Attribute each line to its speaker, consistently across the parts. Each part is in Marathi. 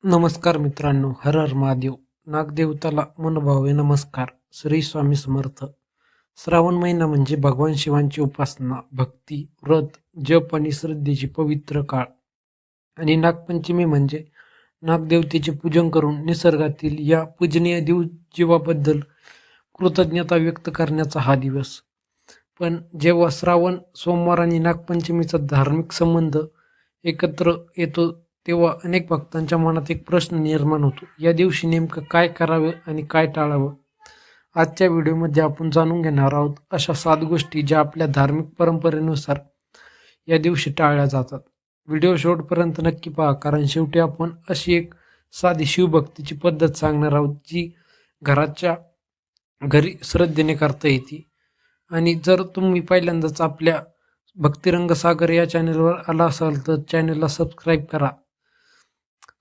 Speaker 1: नमस्कार मित्रांनो, हर हर महादेव. नागदेवताला मनभावे नमस्कार. श्री स्वामी समर्थ. श्रावण महिना म्हणजे भगवान शिवांची उपासना, भक्ती, व्रत, जप आणि श्रद्धेची पवित्र काळ. आणि नागपंचमी म्हणजे नागदेवतेचे पूजन करून निसर्गातील या पूजनीय जीवाबद्दल कृतज्ञता व्यक्त करण्याचा हा दिवस. पण जेव्हा श्रावण सोमवार आणि नागपंचमीचा धार्मिक संबंध एकत्र येतो, तेव्हा अनेक भक्तांच्या मनात एक प्रश्न निर्माण होतो. या दिवशी नेमकं काय करावे आणि काय टाळावं? आजच्या व्हिडिओमध्ये आपण जाणून घेणार आहोत अशा 7 गोष्टी ज्या आपल्या धार्मिक परंपरेनुसार या दिवशी टाळल्या जातात. व्हिडिओ शेवटपर्यंत नक्की पहा, कारण शेवटी आपण अशी एक साधी शिवभक्तीची पद्धत सांगणार आहोत जी घराच्या घरी श्रद्धेने करता येते. आणि जर तुम्ही पहिल्यांदाच आपल्या भक्तिरंग सागर या चॅनलवर आला असाल तर चॅनलला सबस्क्राईब करा.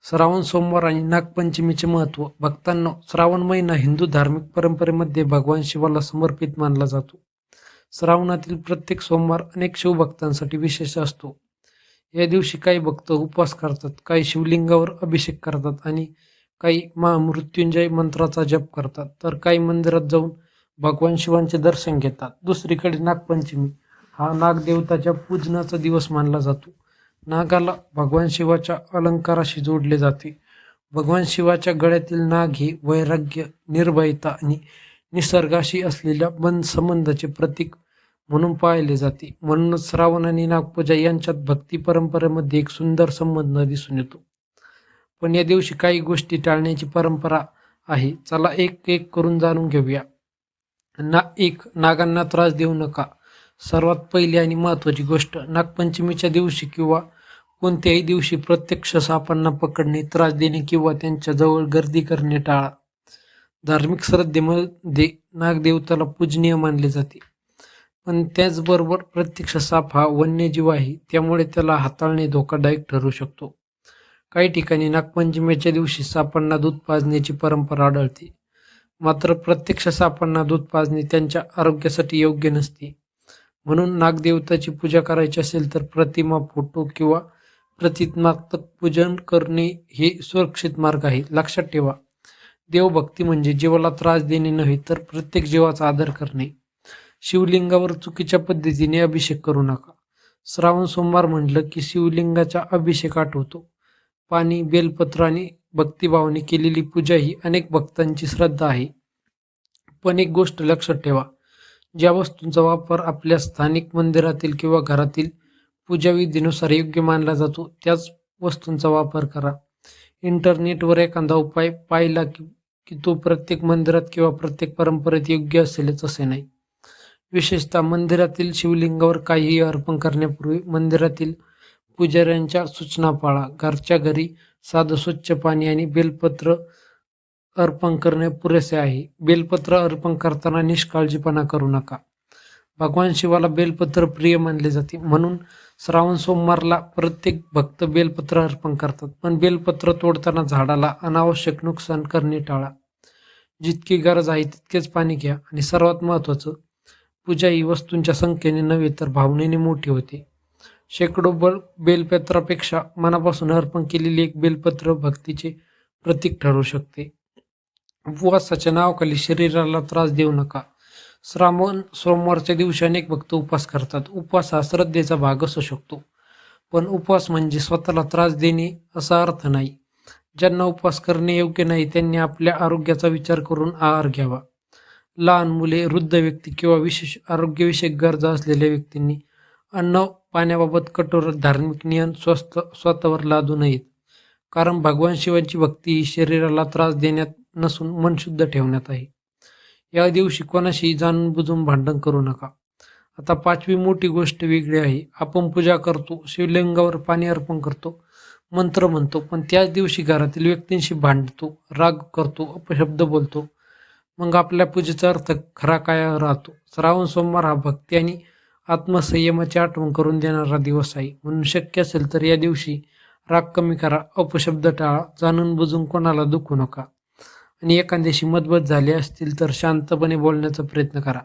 Speaker 1: श्रावण सोमवार आणि नागपंचमीचे महत्त्व. भक्तांनो, श्रावण महिना हिंदू धार्मिक परंपरेमध्ये भगवान शिवाला समर्पित मानला जातो. श्रावणातील प्रत्येक सोमवार अनेक शिवभक्तांसाठी विशेष असतो. या दिवशी काही भक्त उपवास करतात, काही शिवलिंगावर अभिषेक करतात आणि काही महामृत्युंजय मंत्राचा जप करतात, तर काही मंदिरात जाऊन भगवान शिवांचे दर्शन घेतात. दुसरीकडे नागपंचमी हा नागदेवताच्या पूजनाचा दिवस मानला जातो. नागाला भगवान शिवाच्या अलंकाराशी जोडले जाते. भगवान शिवाच्या गळ्यातील नाग हे वैराग्य, निर्भयता आणि निसर्गाशी असलेल्या संबंधाचे प्रतीक म्हणून पाहिले जाते. म्हणूनच श्रावण आणि नागपूजा यांच्यात भक्ती परंपरेमध्ये एक सुंदर संबंध दिसून येतो. पण या दिवशी काही गोष्टी टाळण्याची परंपरा आहे. चला एक एक करून जाणून घेऊया. नागांना त्रास देऊ नका. सर्वात पहिली आणि महत्त्वाची गोष्ट, नागपंचमीच्या दिवशी किंवा कोणत्याही दिवशी प्रत्यक्ष सापांना पकडणे, त्रास देणे किंवा त्यांच्या जवळ गर्दी करणे टाळा. धार्मिक श्रद्धेमध्ये नागदेवताला पूजनीय मानले जाते, पण त्याचबरोबर प्रत्यक्ष साप हा वन्यजीव आहे, त्यामुळे त्याला हाताळणे धोकादायक ठरू शकतो. काही ठिकाणी नागपंचमीच्या दिवशी सापांना दूध पाजण्याची परंपरा आढळते. मात्र प्रत्यक्ष सापांना दूध पाजणे त्यांच्या आरोग्यासाठी योग्य नसते. म्हणून नागदेवताची पूजा करायची असेल तर प्रतिमा, फोटो किंवा प्रतिमात्मक पूजन करणे हे सुरक्षित मार्ग आहे. लक्षात ठेवा, देवभक्ती म्हणजे जीवाला त्रास देणे नव्हे, तर प्रत्येक जीवाचा आदर करणे. शिवलिंगावर चुकीच्या पद्धतीने अभिषेक करू नका. श्रावण सोमवार म्हटलं की शिवलिंगाचा अभिषेक आठवतो. पाणी, बेलपत्र आणि भक्तिभावाने केलेली पूजा ही अनेक भक्तांची श्रद्धा आहे. पण एक गोष्ट लक्षात ठेवा, ज्या वस्तूंचा वापर आपल्या स्थानिक मंदिरातील किंवा घरातील पूजाविधीनुसार योग्य मानला जातो, त्याच वस्तूंचा वापर करा. इंटरनेटवर एखादा उपाय पाहिला की तो प्रत्येक मंदिरात किंवा प्रत्येक परंपरेत योग्य असेलच असे नाही. विशेषतः मंदिरातील शिवलिंगावर काहीही अर्पण करण्यापूर्वी मंदिरातील पुजाऱ्यांच्या सूचना पाळा. घरच्या घरी साधं स्वच्छ पाणी आणि बेलपत्र अर्पण करणे पुरेसे आहे. बेलपत्र अर्पण करताना निष्काळजीपणा करू नका. भगवान शिवाला बेलपत्र प्रिय मानले जाते, म्हणून श्रावण सोमवारला प्रत्येक भक्त बेलपत्र अर्पण करतात. पण बेलपत्र तोडताना झाडाला अनावश्यक नुकसान करणे टाळा. जितकी गरज आहे तितकेच पाणी घ्या. आणि सर्वात महत्त्वाचं, पूजा ही वस्तूंच्या संख्येने नव्हे तर भावनेने मोठी होते. शेकडो बेलपत्रापेक्षा मनापासून अर्पण केलेले एक बेलपत्र भक्तीचे प्रतीक ठरू शकते. उपवासाच्या नावाखाली शरीराला त्रास देऊ नका. श्रावण सोमवारच्या दिवशी अनेक भक्त उपवास करतात. उपवास हा श्रद्धेचा भाग असू शकतो, पण उपवास म्हणजे स्वतःला त्रास देणे असा अर्थ नाही. ज्यांना उपवास करणे योग्य नाही त्यांनी आपल्या आरोग्याचा विचार करून आहार घ्यावा. लहान मुले, वृद्ध व्यक्ती किंवा विशेष आरोग्यविषयक गरजा असलेल्या व्यक्तींनी अन्न पाण्याबाबत कठोर धार्मिक नियम स्वतःवर लादू नयेत. कारण भगवान शिवांची भक्ती ही शरीराला त्रास देण्यात नसून मन शुद्ध ठेवण्यात आहे. या दिवशी कोणाशी जाणून बुजून भांडण करू नका. आता 5वी मोठी गोष्ट वेगळी आहे. आपण पूजा करतो, शिवलिंगावर पाणी अर्पण करतो, मंत्र म्हणतो, पण त्याच दिवशी घरातील व्यक्तींशी भांडतो, राग करतो, अपशब्द बोलतो. मग आपल्या पूजेचा अर्थ खरा काय राहतो? श्रावण सोमवार हा भक्ती आणि आत्मसंयमाची आठवण करून देणारा दिवस आहे. म्हणून शक्य असेल तर या दिवशी राग कमी करा, अपशब्द टाळा, जाणून बुजून कोणाला दुखवू नका. आणि एखाद्याशी मतभेद झाले असतील तर शांतपणे बोलण्याचा प्रयत्न करा.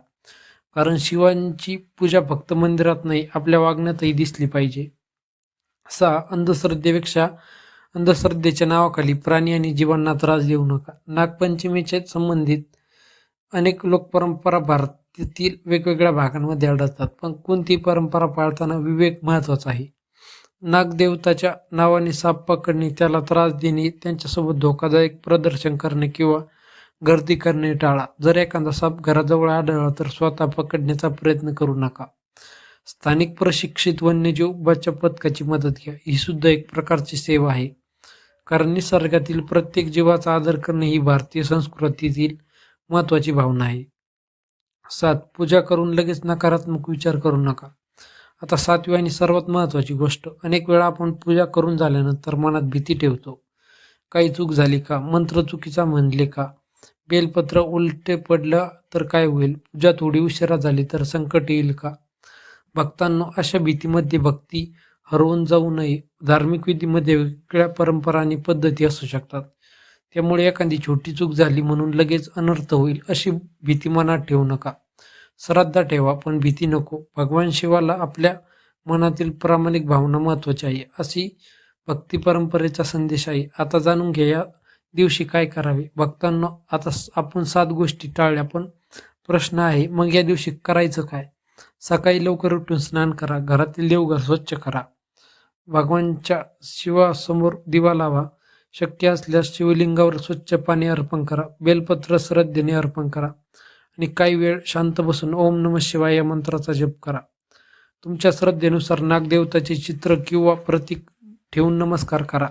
Speaker 1: कारण शिवांची पूजा फक्त मंदिरात नाही, आपल्या वागण्यातही दिसली पाहिजे. 6. अंधश्रद्धेपेक्षा अंधश्रद्धेच्या नावाखाली प्राणी आणि जीवांना त्रास देऊ नका. नागपंचमीच्या संबंधित अनेक लोकपरंपरा भारतातील वेगवेगळ्या भागांमध्ये आढळतात, पण कोणती परंपरा पाळताना विवेक महत्वाचा आहे. नागदेवताच्या नावाने साप पकडणे, त्याला त्रास देणे, त्यांच्यासोबत धोकादायक प्रदर्शन करणे किंवा गर्दी करणे टाळा. जर एखादा साप घराजवळ आढळला तर स्वतः पकडण्याचा प्रयत्न करू नका. स्थानिक प्रशिक्षित वन्यजीव बचाव पथकाची मदत घ्या. ही सुद्धा एक प्रकारची सेवा आहे, कारण निसर्गातील प्रत्येक जीवाचा आदर करणे ही भारतीय संस्कृतीतील महत्वाची भावना आहे. 7. पूजा करून लगेच नकारात्मक विचार करू नका. आता 7वी आणि सर्वात महत्वाची गोष्ट, अनेक वेळा आपण पूजा करून झाल्यानंतर मनात भीती ठेवतो. काही चूक झाली का? मंत्र चुकीचा म्हणले का? बेलपत्र उलटे पडलं तर काय होईल? पूजा थोडी उशिरा झाली तर संकट येईल का? भक्तांनो, अशा भीतीमध्ये भक्ती हरवून जाऊ नये. धार्मिक विधीमध्ये वेगळ्या परंपरा आणि पद्धती असू शकतात, त्यामुळे एखादी छोटी चूक झाली म्हणून लगेच अनर्थ होईल अशी भीती मनात ठेवू नका. श्रद्धा ठेवा, पण भीती नको. भगवान शिवाला आपल्या मनातील प्रामाणिक भावना महत्वाची आहे, अशी भक्ती परंपरेचा संदेश आहे. आता जाणून घ्या या दिवशी काय करावे. भक्तांनो, आता आपण 7 गोष्टी टाळल्या, पण प्रश्न आहे, मग या दिवशी करायचं काय? सकाळी लवकर उठून स्नान करा. घरातील देवघर स्वच्छ करा. भगवानच्या शिवासमोर दिवा लावा. शक्य असल्यास शिवलिंगावर स्वच्छ पाणी अर्पण करा. बेलपत्र श्रद्धेने अर्पण करा आणि काही वेळ शांत बसून ओम नमः शिवाय या मंत्राचा जप करा. तुमच्या श्रद्धेनुसार नागदेवताचे चित्र किंवा प्रतीक ठेवून नमस्कार करा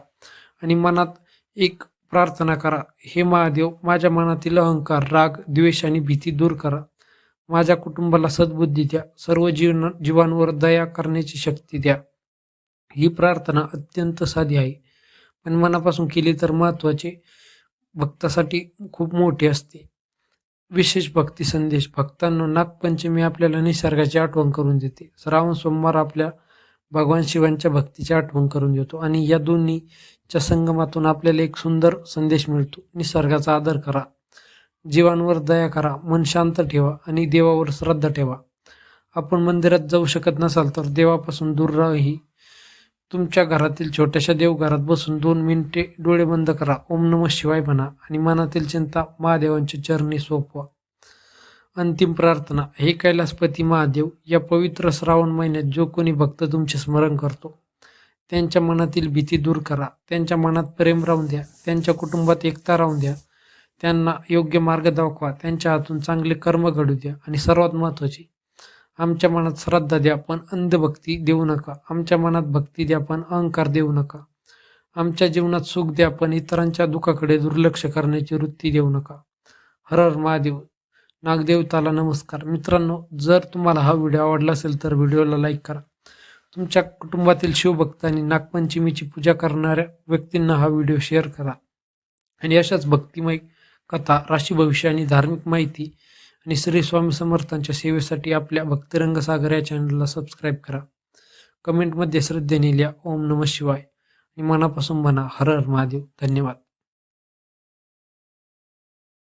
Speaker 1: आणि मनात एक प्रार्थना करा. हे महादेव, माझ्या मनातील अहंकार, राग, द्वेष आणि भीती दूर करा. माझ्या कुटुंबाला सद्बुद्धी द्या. सर्व जीवांवर दया करण्याची शक्ती द्या. ही प्रार्थना अत्यंत साधी आहे, पण मनापासून केली तर महत्वाचे भक्तासाठी खूप मोठे असते. विशेष भक्ती संदेश. भक्तांनो, नागपंचमी आपल्याला निसर्गाची आठवण करून देते. श्रावण सोमवार आपल्या भगवान शिवांच्या भक्तीची आठवण करून देतो आणि या दोन्हीच्या संगमातून आपल्याला एक सुंदर संदेश मिळतो. निसर्गाचा आदर करा, जीवांवर दया करा, मन शांत ठेवा आणि देवावर श्रद्धा ठेवा. आपण मंदिरात जाऊ शकत नसाल तर देवापासून दूर राहाही. तुमच्या घरातील छोट्याशा देवघरात बसून 2 मिनिटे डोळे बंद करा, ओम नमः शिवाय म्हणा आणि मनातील चिंता महादेवांच्या चरणी सोपवा. अंतिम प्रार्थना. हे कैलासपती महादेव, या पवित्र श्रावण महिन्यात जो कोणी भक्त तुमचे स्मरण करतो, त्यांच्या मनातील भीती दूर करा. त्यांच्या मनात प्रेम राहून द्या. त्यांच्या कुटुंबात एकता राहून द्या. त्यांना योग्य मार्ग दाखवा. त्यांच्या हातून चांगले कर्म घडू द्या. आणि सर्वात महत्वाचे, आमच्या मनात श्रद्धा द्या, पण अंधभक्ती देऊ नका. आमच्या मनात भक्ती द्या, पण अहंकार देऊ नका. आमच्या जीवनात सुख द्या, पण इतरांच्या दुःखाकडे दुर्लक्ष करण्याची वृत्ती देऊ नका. हर हर महादेव. नागदेवताला नमस्कार. मित्रांनो, जर तुम्हाला हा व्हिडिओ आवडला असेल तर व्हिडिओला लाईक करा. तुमच्या कुटुंबातील शिवभक्त आणि नागपंचमीची पूजा करणाऱ्या व्यक्तींना हा व्हिडिओ शेअर करा. आणि अशाच भक्तिमय कथा, राशी भविष्य आणि धार्मिक माहिती आणि श्री स्वामी समर्थांच्या सेवेसाठी आपल्या भक्तिरंगसागर या चॅनलला सबस्क्राईब करा. कमेंटमध्ये श्रद्धेने लिहा ओम नमः शिवाय आणि मनापासून म्हणा हर हर महादेव. धन्यवाद.